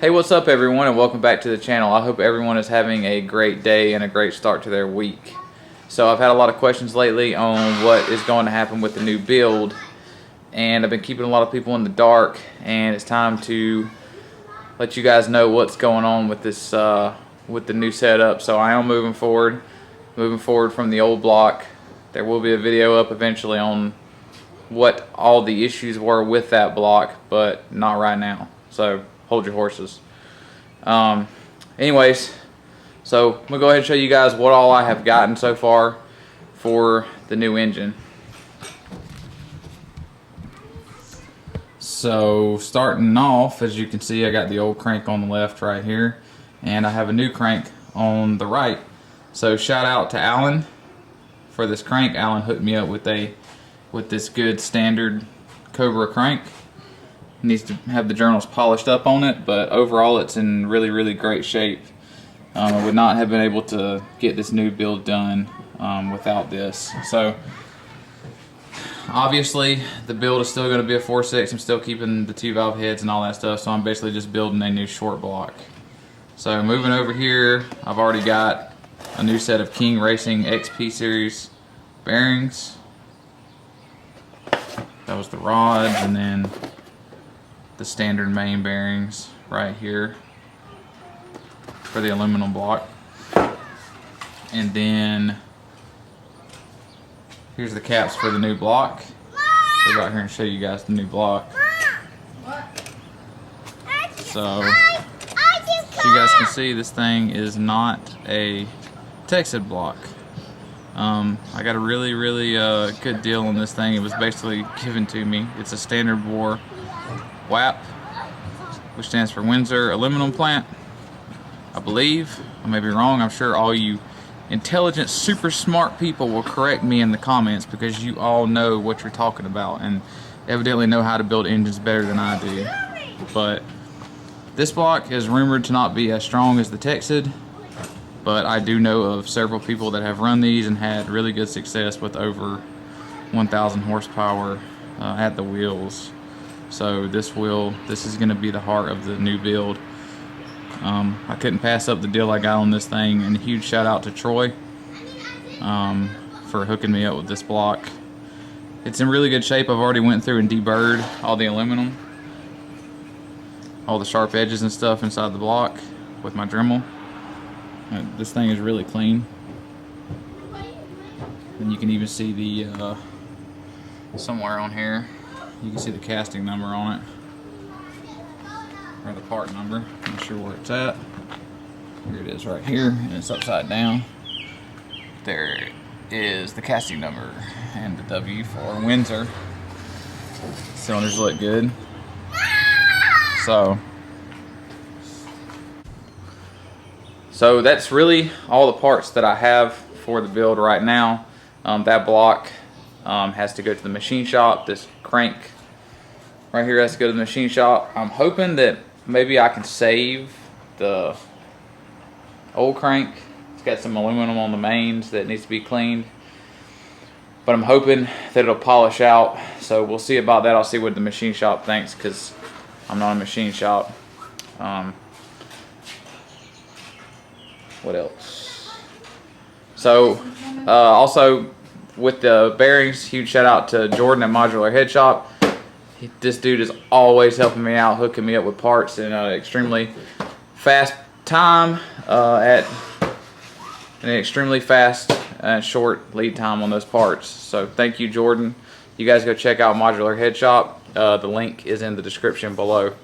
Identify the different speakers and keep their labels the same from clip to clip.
Speaker 1: Hey, what's up everyone, and welcome back to the channel. I hope everyone is having a great day and a great start to their week. So I've had a lot of questions lately on what is going to happen with the new build, and I've been keeping a lot of people in the dark, and it's time to let you guys know what's going on with this with the new setup. So I am moving forward from the old block. There will be a video up eventually on what all the issues were with that block, but not right now. So hold your horses. Anyways, so I'm gonna go ahead and show you guys what all I have gotten so far for the new engine. So starting off, as you can see, I got the old crank on the left right here, and I have a new crank on the right. So shout out to Alan for this crank. Alan hooked me up with this good standard Cobra crank. Needs to have the journals polished up on it, but overall it's in really great shape. I would not have been able to get this new build done without this. So obviously the build is still going to be a 4.6. I'm still keeping the 2-valve heads and all that stuff, so I'm basically just building a new short block. So moving over here, I've already got a new set of King Racing XP series bearings. That was the rods, and then the standard main bearings right here for the aluminum block. And then here's the caps for the new block. So I'll go out here and show you guys the new block. So as you guys can see, this thing is not a Texas block. I got a really good deal on this thing. It was basically given to me. It's a standard bore WAP, which stands for Windsor Aluminum Plant, I believe. I may be wrong. I'm sure all you intelligent, super smart people will correct me in the comments, because you all know what you're talking about and evidently know how to build engines better than I do. But this block is rumored to not be as strong as the Texid, but I do know of several people that have run these and had really good success with over 1,000 horsepower at the wheels. So this is going to be the heart of the new build. I couldn't pass up the deal I got on this thing, and a huge shout out to Troy for hooking me up with this block. It's in really good shape. I've already went through and deburred all the aluminum, all the sharp edges and stuff inside the block with my Dremel. This thing is really clean, and you can even see the somewhere on here you can see the casting number on it, or the part number. I'm not sure where it's at. Here it is right here, and it's upside down. There is the casting number and the W for Windsor. Cylinders look good. So that's really all the parts that I have for the build right now. That block has to go to the machine shop. This crank right here has to go to the machine shop. I'm hoping that maybe I can save the old crank. It's got some aluminum on the mains that needs to be cleaned, but I'm hoping that it'll polish out. So we'll see about that. I'll see what the machine shop thinks, because I'm not a machine shop. What else? So also with the bearings, huge shout out to Jordan at Modular Head Shop. This dude is always helping me out, hooking me up with parts in an extremely fast time, at an extremely fast and short lead time on those parts. So thank you, Jordan. You guys go check out Modular Head Shop. The link is in the description below.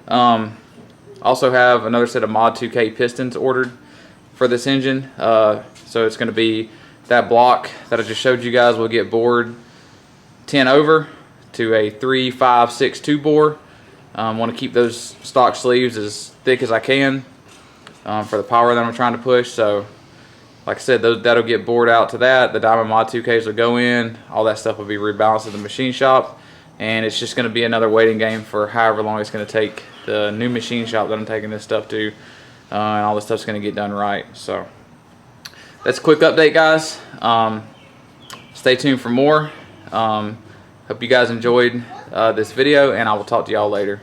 Speaker 1: Also have another set of Mod 2K pistons ordered for this engine. So it's going to be that block that I just showed you guys will get bored 10 over to a 3, 5, 6, 2 bore. Want to keep those stock sleeves as thick as I can for the power that I'm trying to push. So like I said, that'll get bored out to that. The Diamond Mod 2Ks will go in. All that stuff will be rebalanced at the machine shop, and it's just going to be another waiting game for however long it's going to take the new machine shop that I'm taking this stuff to, and all this stuff's going to get done right. So that's a quick update, guys. Stay tuned for more. Hope you guys enjoyed this video, and I will talk to y'all later.